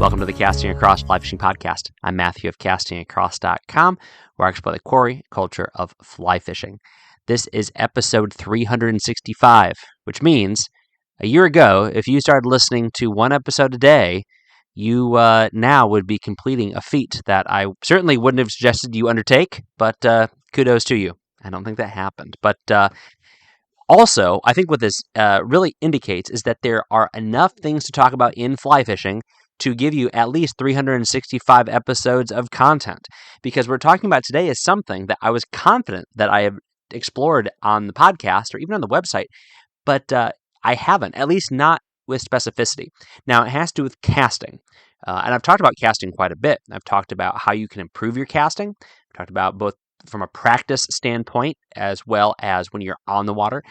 Welcome to the Casting Across Fly Fishing Podcast. I'm Matthew of castingacross.com, where I explore the quarry culture of fly fishing. This is episode 365, which means a year ago, if you started listening to one episode a day, you now would be completing a feat that I certainly wouldn't have suggested you undertake, but kudos to you. I don't think that happened. But also, I think what this really indicates is that there are enough things to talk about in fly fishing to give you at least 365 episodes of content. Because we're talking about today is something that I was confident that I have explored on the podcast or even on the website, but I haven't, at least not with specificity. Now, it has to do with casting. And I've talked about casting quite a bit. I've talked about how you can improve your casting. I've talked about both from a practice standpoint as well as when you're on the water.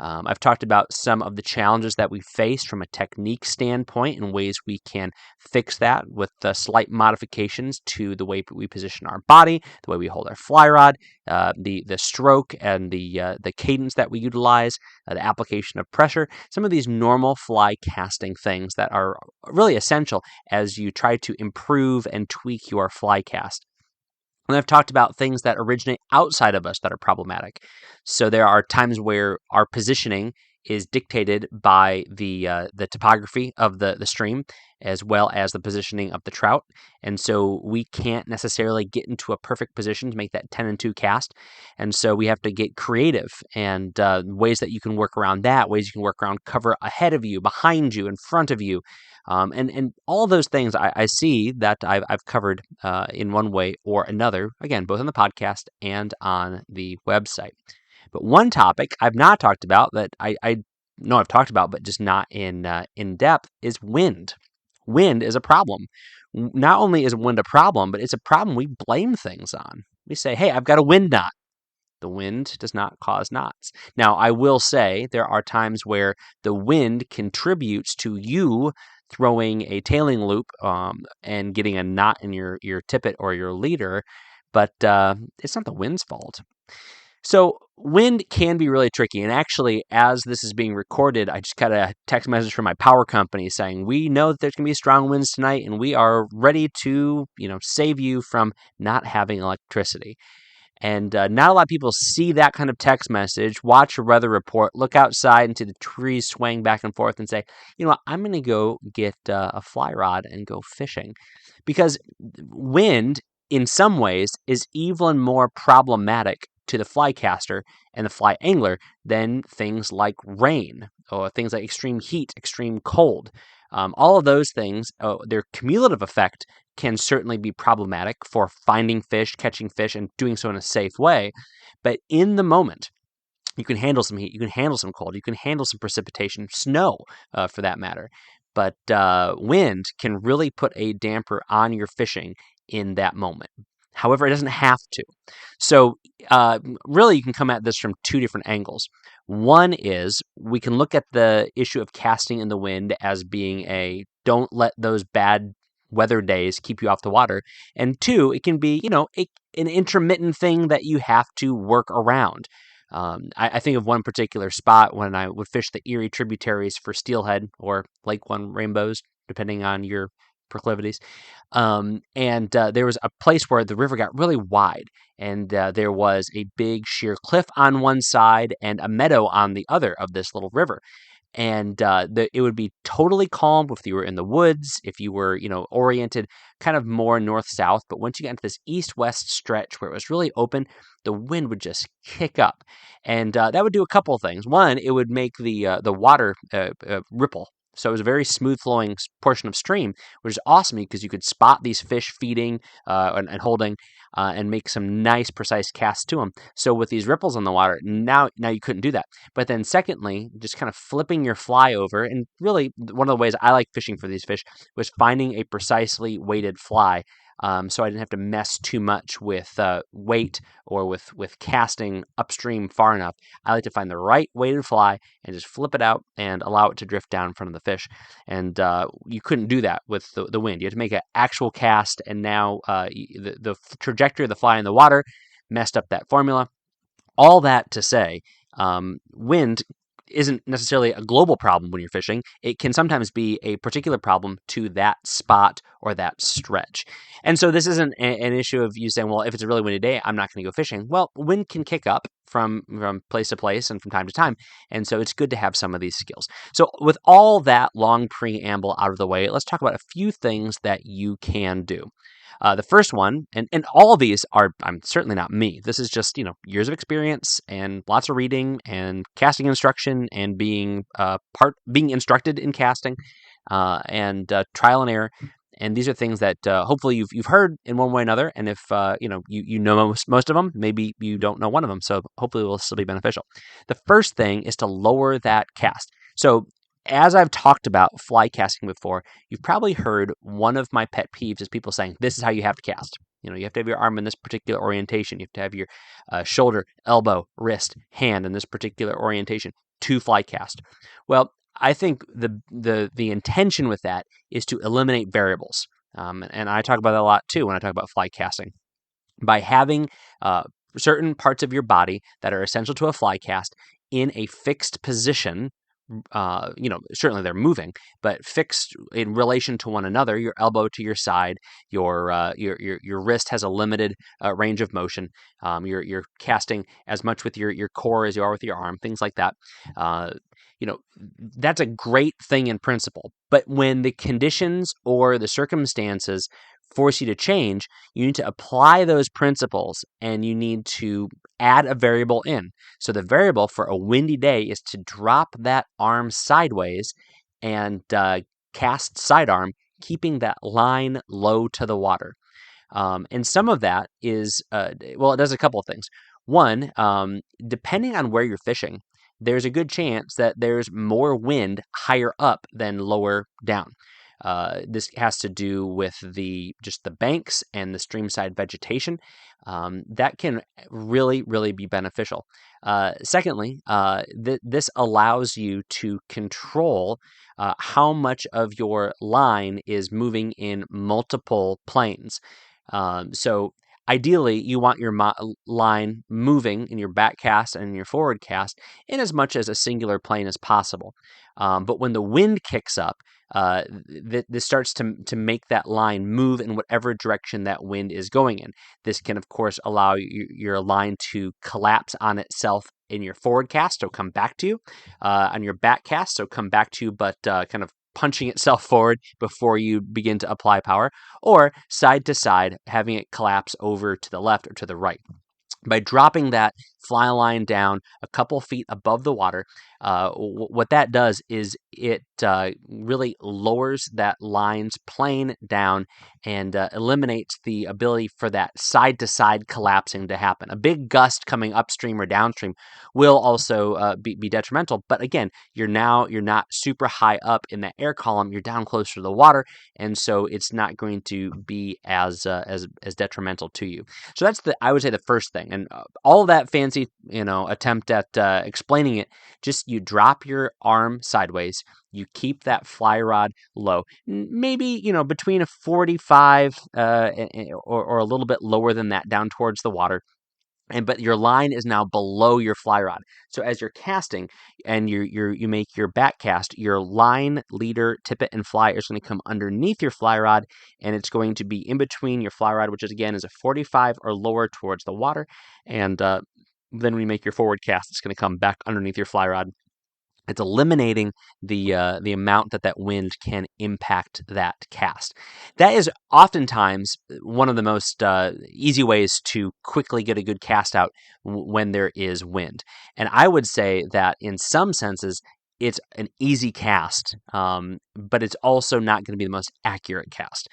I've talked about some of the challenges that we face from a technique standpoint and ways we can fix that with slight modifications to the way we position our body, the way we hold our fly rod, the stroke and the cadence that we utilize, the application of pressure, some of these normal fly casting things that are really essential as you try to improve and tweak your fly cast. And I've talked about things that originate outside of us that are problematic. So there are times where our positioning is dictated by the topography of the stream as well as the positioning of the trout. And so we can't necessarily get into a perfect position to make that 10 and 2 cast. And so we have to get creative and ways that you can work around that, ways you can work around cover ahead of you, behind you, in front of you. And all those things I see that I've covered in one way or another, again, both on the podcast and on the website. But one topic I've not talked about that I know I've talked about, but just not in depth, is wind. Wind is a problem. Not only is wind a problem, but it's a problem we blame things on. We say, hey, I've got a wind knot. The wind does not cause knots. Now, I will say there are times where the wind contributes to you throwing a tailing loop and getting a knot in your tippet or your leader, but it's not the wind's fault. So wind can be really tricky. And actually, as this is being recorded, I just got a text message from my power company saying, we know that there's going to be strong winds tonight, and we are ready to, save you from not having electricity. And not a lot of people see that kind of text message, watch a weather report, look outside into the trees swaying back and forth and say, you know what, I'm going to go get a fly rod and go fishing. Because wind, in some ways, is even more problematic to the fly caster and the fly angler than things like rain or things like extreme heat, extreme cold. All of those things, their cumulative effect can certainly be problematic for finding fish, catching fish, and doing so in a safe way. But in the moment, you can handle some heat, you can handle some cold, you can handle some precipitation, snow for that matter. But wind can really put a damper on your fishing in that moment. However, it doesn't have to. So really, you can come at this from two different angles. One is we can look at the issue of casting in the wind as being don't let those bad weather days keep you off the water. And two, it can be, an intermittent thing that you have to work around. I think of one particular spot when I would fish the Erie tributaries for steelhead or Lake One rainbows, depending on your proclivities. And there was a place where the river got really wide, and there was a big sheer cliff on one side and a meadow on the other of this little river. And it would be totally calm if you were in the woods, if you were, oriented kind of more north-south. But once you got into this east-west stretch where it was really open, the wind would just kick up. And that would do a couple of things. One, it would make the water ripple. So it was a very smooth-flowing portion of stream, which is awesome because you could spot these fish feeding and holding and make some nice, precise casts to them. So with these ripples on the water, now you couldn't do that. But then secondly, just kind of flipping your fly over, and really one of the ways I like fishing for these fish was finding a precisely weighted fly. So I didn't have to mess too much with weight or with casting upstream far enough. I like to find the right weighted fly and just flip it out and allow it to drift down in front of the fish. And you couldn't do that with the wind. You had to make an actual cast, and now the trajectory of the fly in the water messed up that formula. All that to say, wind isn't necessarily a global problem when you're fishing. It can sometimes be a particular problem to that spot or that stretch. And so this isn't an issue of you saying, well, if it's a really windy day, I'm not going to go fishing. Well, wind can kick up from place to place and from time to time. And so it's good to have some of these skills. So with all that long preamble out of the way, let's talk about a few things that you can do. The first one, and all of these are, I'm certainly not me. This is just, years of experience and lots of reading and casting instruction and being instructed in casting and trial and error. And these are things that hopefully you've heard in one way or another. And if you know most of them, maybe you don't know one of them. So hopefully it will still be beneficial. The first thing is to lower that cast. So as I've talked about fly casting before, you've probably heard one of my pet peeves is people saying, this is how you have to cast. You have to have your arm in this particular orientation. You have to have your shoulder, elbow, wrist, hand in this particular orientation to fly cast. Well, I think the intention with that is to eliminate variables. And I talk about that a lot too when I talk about fly casting. By having certain parts of your body that are essential to a fly cast in a fixed position, certainly they're moving, but fixed in relation to one another. Your elbow to your side, your wrist has a limited range of motion. You're casting as much with your core as you are with your arm, things like that. That's a great thing in principle. But when the conditions or the circumstances force you to change, you need to apply those principles and you need to add a variable in. So the variable for a windy day is to drop that arm sideways and cast sidearm, keeping that line low to the water. And some of that is, it does a couple of things. One, depending on where you're fishing, there's a good chance that there's more wind higher up than lower down. This has to do with just the banks and the streamside vegetation. That can really, really be beneficial. Secondly, this allows you to control how much of your line is moving in multiple planes. So ideally, you want your line moving in your back cast and in your forward cast in as much as a singular plane as possible. But when the wind kicks up, this starts to make that line move in whatever direction that wind is going in. This can, of course, allow your line to collapse on itself in your forward cast, so come back to you, on your back cast, so come back to you, but kind of punching itself forward before you begin to apply power, or side to side, having it collapse over to the left or to the right. By dropping that fly line down a couple feet above the water, what that does is it really lowers that line's plane down and eliminates the ability for that side-to-side collapsing to happen. A big gust coming upstream or downstream will also be detrimental, but again, you're not super high up in that air column. You're down closer to the water, and so it's not going to be as detrimental to you. So that's I would say the first thing, and all of that fancy attempt at explaining it, just you drop your arm sideways, you keep that fly rod low, maybe between a 45 or a little bit lower than that down towards the water. But your line is now below your fly rod. So as you're casting and you make your back cast, your line, leader, tippet, and fly is going to come underneath your fly rod, and it's going to be in between your fly rod, which is a 45 or lower towards the water. And then when you make your forward cast, it's going to come back underneath your fly rod. It's eliminating the amount that wind can impact that cast. That is oftentimes one of the most easy ways to quickly get a good cast out when there is wind. And I would say that in some senses, it's an easy cast, but it's also not going to be the most accurate cast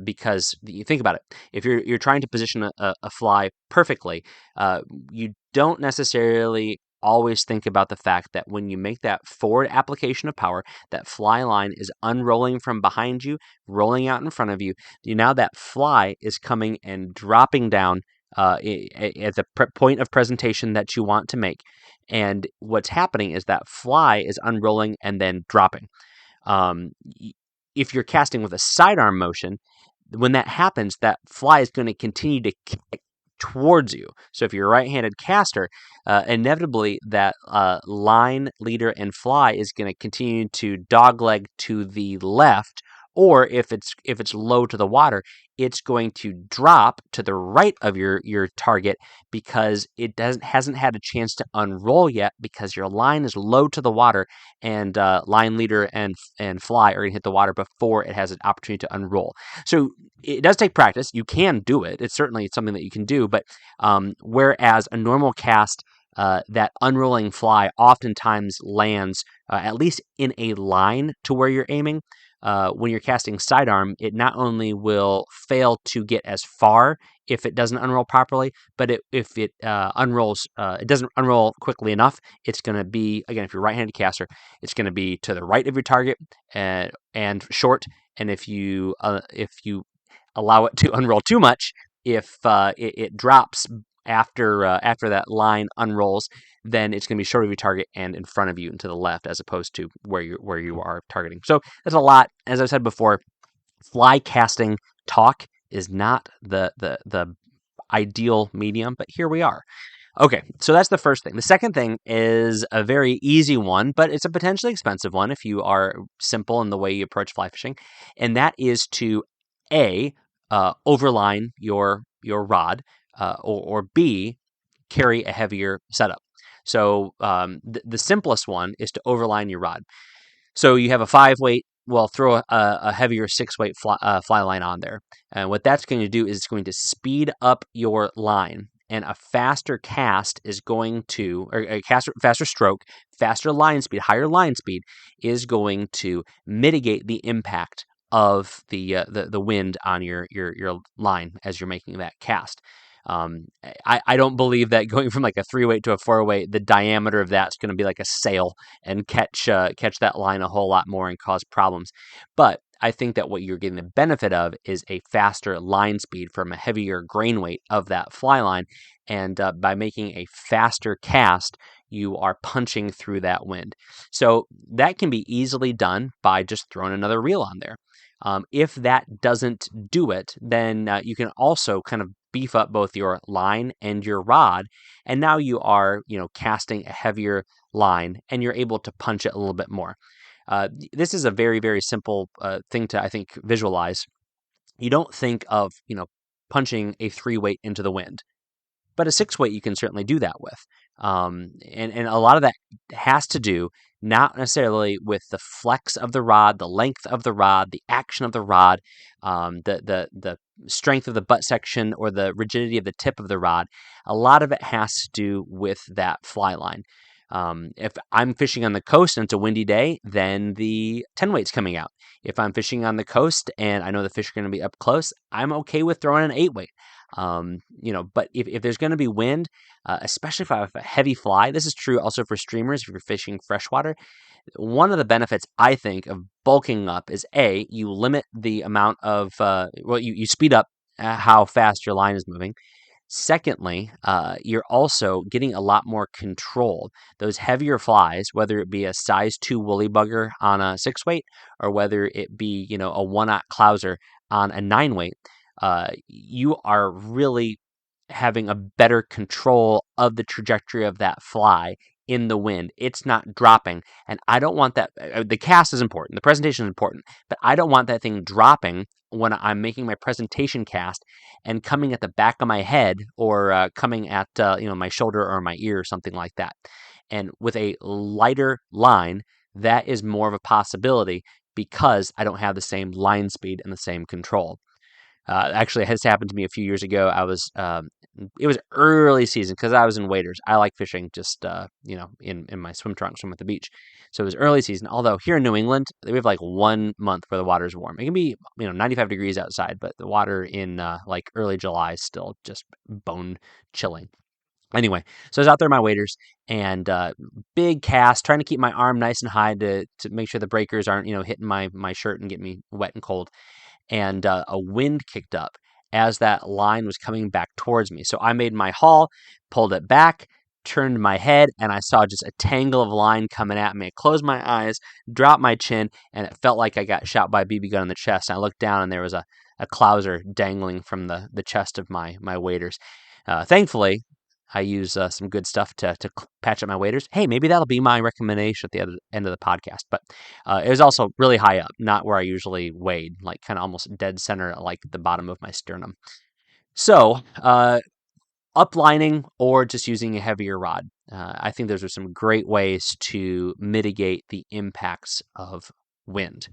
because you think about it. If you're trying to position a fly perfectly, you don't necessarily always think about the fact that when you make that forward application of power, that fly line is unrolling from behind you, rolling out in front of you. Now that fly is coming and dropping down at the point of presentation that you want to make. And what's happening is that fly is unrolling and then dropping. If you're casting with a sidearm motion, when that happens, that fly is going to continue to kick towards you. So if you're a right-handed caster, inevitably that line, leader, and fly is going to continue to dogleg to the left, or if it's low to the water, it's going to drop to the right of your target because it hasn't had a chance to unroll yet because your line is low to the water, and line, leader, and fly are going to hit the water before it has an opportunity to unroll. So it does take practice. You can do it. It's certainly something that you can do, but whereas a normal cast, that unrolling fly oftentimes lands at least in a line to where you're aiming. When you're casting sidearm, it not only will fail to get as far if it doesn't unroll properly, but if it unrolls, it doesn't unroll quickly enough, it's going to be, again, if you're right-handed caster, it's going to be to the right of your target and short. And if you allow it to unroll too much, if it drops after that line unrolls, then it's going to be short of your target and in front of you and to the left, as opposed to where you are targeting. So that's a lot. As I said before, fly casting talk is not the ideal medium, but here we are. Okay, so that's the first thing. The second thing is a very easy one, but it's a potentially expensive one if you are simple in the way you approach fly fishing, and that is to overline your rod, or B, carry a heavier setup. So the simplest one is to overline your rod. So you have a 5-weight. Well, throw a heavier 6-weight fly line on there, and what that's going to do is it's going to speed up your line. And a faster cast is going to, or a faster stroke, faster line speed, higher line speed is going to mitigate the impact of the wind on your line as you're making that cast. I don't believe that going from like a 3-weight to a 4-weight, the diameter of that's going to be like a sail and catch that line a whole lot more and cause problems. But I think that what you're getting the benefit of is a faster line speed from a heavier grain weight of that fly line, and by making a faster cast, you are punching through that wind. So that can be easily done by just throwing another reel on there. If that doesn't do it, then you can also kind of beef up both your line and your rod, and now you are, casting a heavier line, and you're able to punch it a little bit more. This is a very, very simple thing to, I think, visualize. You don't think of, punching a 3-weight into the wind, but a 6-weight you can certainly do that with. And a lot of that has to do not necessarily with the flex of the rod, the length of the rod, the action of the rod, the strength of the butt section, or the rigidity of the tip of the rod. A lot of it has to do with that fly line. If I'm fishing on the coast and it's a windy day, then the 10-weight's coming out. If I'm fishing on the coast and I know the fish are going to be up close, I'm okay with throwing an 8-weight. But if there's going to be wind, especially if I have a heavy fly, this is true also for streamers if you're fishing freshwater. One of the benefits, I think, of bulking up is you limit the amount of, you speed up how fast your line is moving. Secondly, you're also getting a lot more control. Those heavier flies, whether it be a size 2 woolly bugger on a 6-weight, or whether it be, a 1/0 clouser on a 9-weight, you are really having a better control of the trajectory of that fly in the wind. It's not dropping, and I don't want that. The cast is important, the presentation is important, but I don't want that thing dropping when I'm making my presentation cast and coming at the back of my head, or coming at my shoulder or my ear or something like that. And with a lighter line, that is more of a possibility because I don't have the same line speed and the same control. Actually, it has happened to me a few years ago. It was early season because I was in waders. I like fishing just, in my swim trunks from at the beach. So it was early season. Although here in New England, we have like 1 month where the water is warm. It can be, 95 degrees outside, but the water in like early July is still just bone chilling. Anyway, so I was out there in my waders and big cast, trying to keep my arm nice and high to make sure the breakers aren't, hitting my shirt and get me wet and cold. And a wind kicked up as that line was coming back towards me. So I made my haul, pulled it back, turned my head, and I saw just a tangle of line coming at me. I closed my eyes, dropped my chin, and it felt like I got shot by a BB gun in the chest. And I looked down, and there was a clouser dangling from the chest of my waders. Thankfully, I use some good stuff to patch up my waders. Hey, maybe that'll be my recommendation at the end of the podcast. But it was also really high up, not where I usually wade, like kind of almost dead center, like the bottom of my sternum. So, uplining or just using a heavier rod. I think those are some great ways to mitigate the impacts of wind.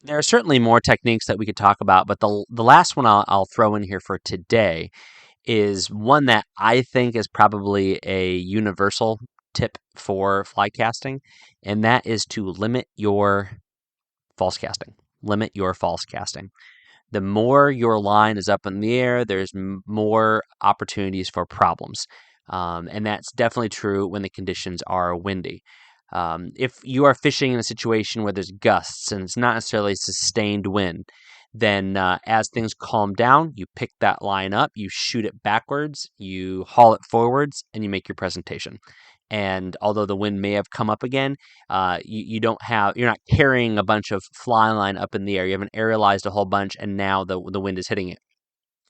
There are certainly more techniques that we could talk about, but the last one I'll throw in here for today is one that I think is probably a universal tip for fly casting, and that is to limit your false casting. Limit your false casting. The more your line is up in the air, there's more opportunities for problems. And that's definitely true when the conditions are windy. If you are fishing in a situation where there's gusts and it's not necessarily sustained wind, then as things calm down, you pick that line up, you shoot it backwards, you haul it forwards, and you make your presentation. And although the wind may have come up again, you're not carrying a bunch of fly line up in the air. You haven't aerialized a whole bunch, and now the wind is hitting it.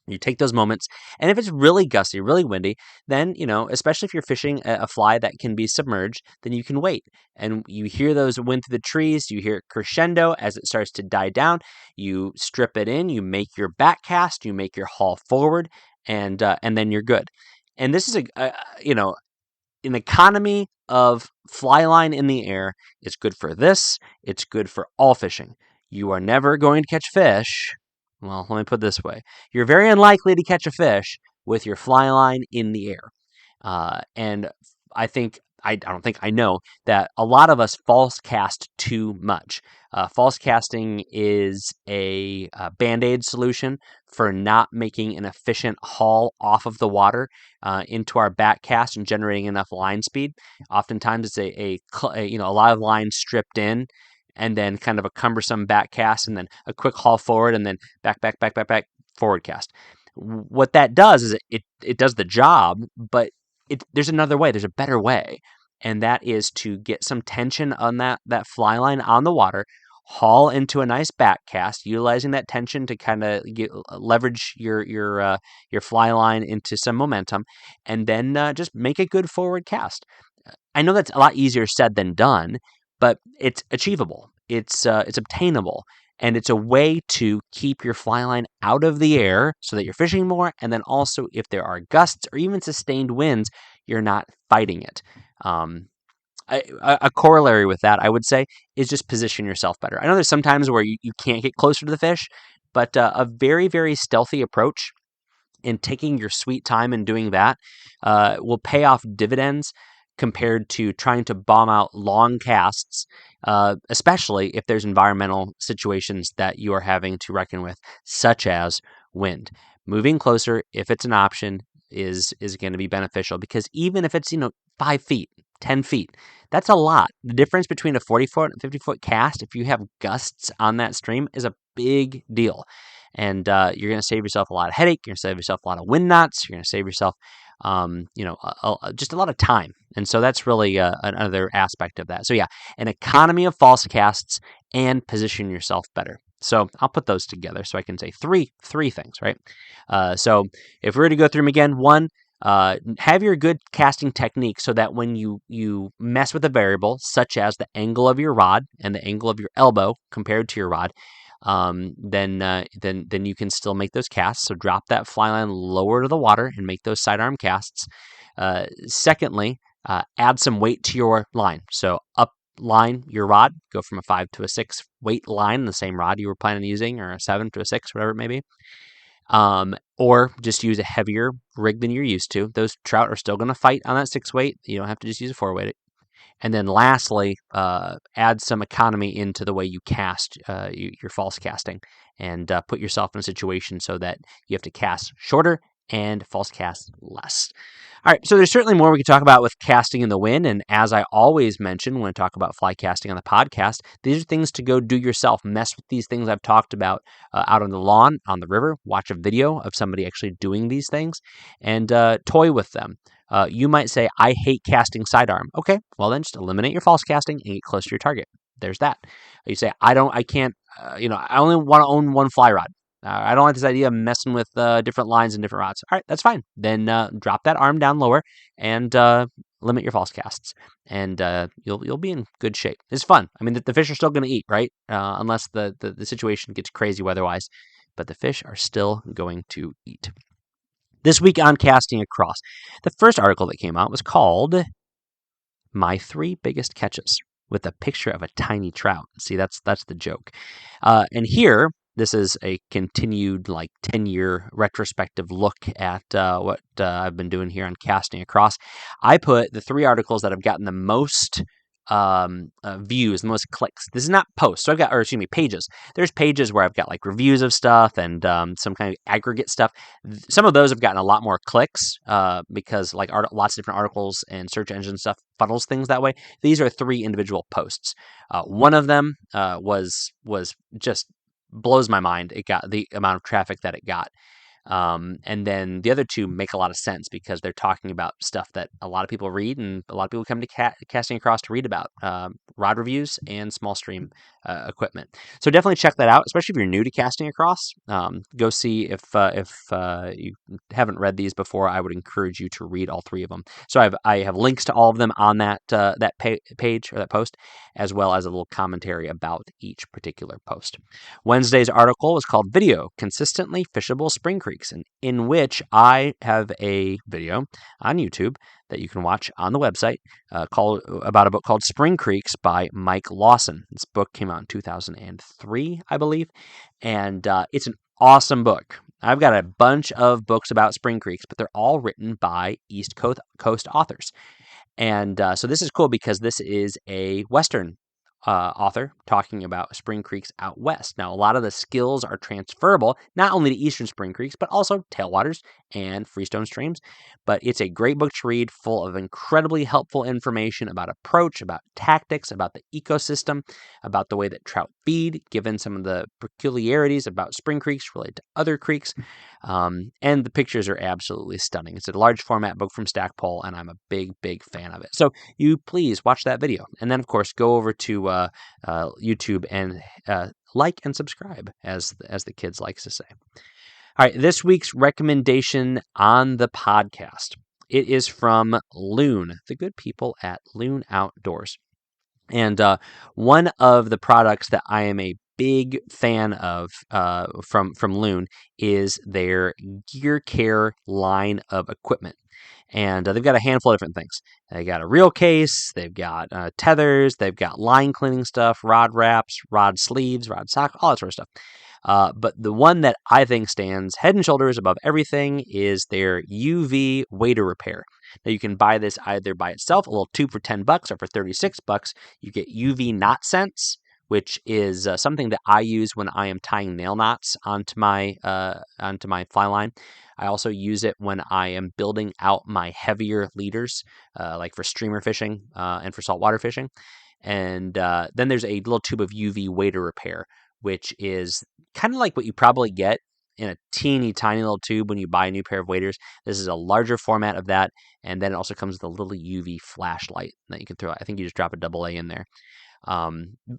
You take those moments, and if it's really gusty, really windy, then, especially if you're fishing a fly that can be submerged, then you can wait. And you hear those wind through the trees, you hear it crescendo as it starts to die down. You strip it in, you make your back cast, you make your haul forward, and then you're good. And this is an economy of fly line in the air. It's good for this. It's good for all fishing. You are never going to catch fish. Well, let me put it this way. You're very unlikely to catch a fish with your fly line in the air. And I don't think I know that a lot of us false cast too much. False casting is a Band-Aid solution for not making an efficient haul off of the water into our back cast and generating enough line speed. Oftentimes, it's a lot of lines stripped in, and then kind of a cumbersome back cast, and then a quick haul forward, and then back, forward cast. What that does is it does the job, but there's another way. There's a better way, and that is to get some tension on that fly line on the water, haul into a nice back cast, utilizing that tension to kind of leverage your fly line into some momentum, and then just make a good forward cast. I know that's a lot easier said than done, but it's achievable. It's obtainable. And it's a way to keep your fly line out of the air so that you're fishing more. And then also, if there are gusts or even sustained winds, you're not fighting it. A corollary with that, I would say, is just position yourself better. I know there's some times where you can't get closer to the fish, but a very, very stealthy approach and taking your sweet time in doing that will pay off dividends compared to trying to bomb out long casts, especially if there's environmental situations that you are having to reckon with, such as wind. Moving closer, if it's an option, is going to be beneficial, because even if it's 5 feet, 10 feet, that's a lot. The difference between a 40-foot and 50-foot cast, if you have gusts on that stream, is a big deal. And you're going to save yourself a lot of headache. You're going to save yourself a lot of wind knots. You're going to save yourself just a lot of time. And so that's really another aspect of that. So yeah, an economy of false casts and position yourself better. So I'll put those together so I can say three things, right? So if we were to go through them again, one, have your good casting technique so that when you mess with a variable, such as the angle of your rod and the angle of your elbow compared to your rod, then you can still make those casts. So drop that fly line lower to the water and make those sidearm casts. Secondly, add some weight to your line. So up line your rod, go from a 5 to a 6 weight line, the same rod you were planning on using, or a 7 to a 6, whatever it may be. Or just use a heavier rig than you're used to. Those trout are still going to fight on that 6 weight. You don't have to just use a 4 weight. And then lastly, add some economy into the way you cast your false casting, and put yourself in a situation so that you have to cast shorter and false cast less. All right, so there's certainly more we could talk about with casting in the wind, and as I always mention when I talk about fly casting on the podcast, these are things to go do yourself. Mess with these things I've talked about out on the lawn, on the river. Watch a video of somebody actually doing these things, and toy with them. You might say, I hate casting sidearm. Okay, well then just eliminate your false casting and get closer to your target. There's that. You say, I only want to own one fly rod. I don't like this idea of messing with different lines and different rods. All right, that's fine. Then drop that arm down lower and limit your false casts, and you'll be in good shape. It's fun. I mean, the fish are still going to eat, right? Unless the situation gets crazy weather-wise, but the fish are still going to eat. This week on Casting Across, the first article that came out was called "My 3 Biggest Catches," with a picture of a tiny trout. See, that's the joke. And here, this is a continued 10-year retrospective look at what I've been doing here on Casting Across. I put the 3 articles that have gotten the most views, the most clicks. This is not posts. So pages. There's pages where I've got reviews of stuff and some kind of aggregate stuff. Some of those have gotten a lot more clicks because lots of different articles and search engine stuff funnels things that way. These are 3 individual posts. One of them was just blows my mind. It got the amount of traffic that it got. And then the other 2 make a lot of sense because they're talking about stuff that a lot of people read and a lot of people come to Casting Across to read about, rod reviews and small stream equipment. So definitely check that out, especially if you're new to Casting Across. Go see if you haven't read these before. I would encourage you to read all 3 of them. So I have links to all of them on that page or that post, as well as a little commentary about each particular post. Wednesday's article was called "Video Consistently Fishable Spring Creeks," and in which I have a video on YouTube that you can watch on the website about a book called Spring Creeks by Mike Lawson. This book came out in 2003, I believe, and it's an awesome book. I've got a bunch of books about Spring Creeks, but they're all written by East Coast authors. And so this is cool because this is a Western author talking about spring creeks out west. Now, a lot of the skills are transferable, not only to eastern spring creeks, but also tailwaters and freestone streams. But it's a great book to read, full of incredibly helpful information about approach, about tactics, about the ecosystem, about the way that trout feed, given some of the peculiarities about spring creeks related to other creeks. And the pictures are absolutely stunning. It's a large format book from Stackpole, and I'm a big, big fan of it. So you please watch that video. And then, of course, go over to YouTube and like and subscribe, as the kids like to say. All right, this week's recommendation on the podcast. It is from Loon, the good people at Loon Outdoors. And one of the products that I am a big fan of from Loon is their Gear Care line of equipment. And they've got a handful of different things. They got a reel case, they've got tethers, they've got line cleaning stuff, rod wraps, rod sleeves, rod sock, all that sort of stuff. But the one that I think stands head and shoulders above everything is their UV wader repair. Now you can buy this either by itself, a little tube for $10, or for $36, you get UV knot sense, which is something that I use when I am tying nail knots onto my fly line. I also use it when I am building out my heavier leaders, like for streamer fishing and for saltwater fishing. And then there's a little tube of UV wader repair, which is kind of like what you probably get in a teeny tiny little tube when you buy a new pair of waders. This is a larger format of that, and then it also comes with a little UV flashlight that you can throw. I think you just drop a AA in there.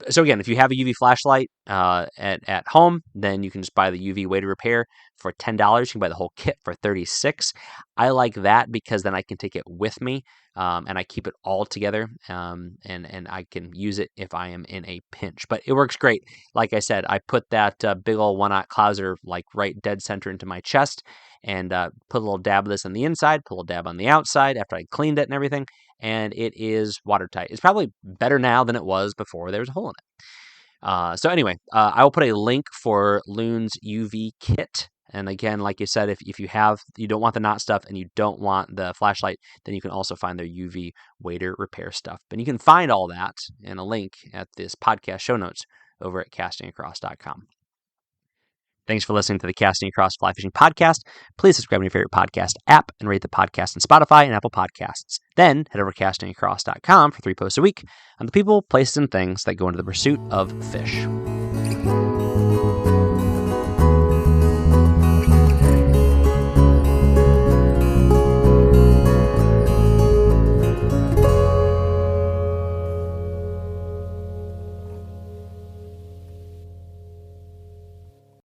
So again, if you have a UV flashlight at home, then you can just buy the UV wader repair for $10. You can buy the whole kit for $36. I like that because then I can take it with me, and I keep it all together, and I can use it if I am in a pinch. But it works great. Like I said, I put that big old 1/0 clouser right dead center into my chest, and put a little dab of this on the inside, put a little dab on the outside after I cleaned it and everything, and it is watertight. It's probably better now than it was before there was a hole in it. So anyway, I will put a link for Loon's UV kit. And again, like you said, if you don't want the knot stuff and you don't want the flashlight, then you can also find their UV wader repair stuff. And you can find all that in a link at this podcast show notes over at castingacross.com. Thanks for listening to the Casting Across Fly Fishing Podcast. Please subscribe to your favorite podcast app and rate the podcast on Spotify and Apple Podcasts. Then head over to castingacross.com for 3 posts a week on the people, places, and things that go into the pursuit of fish.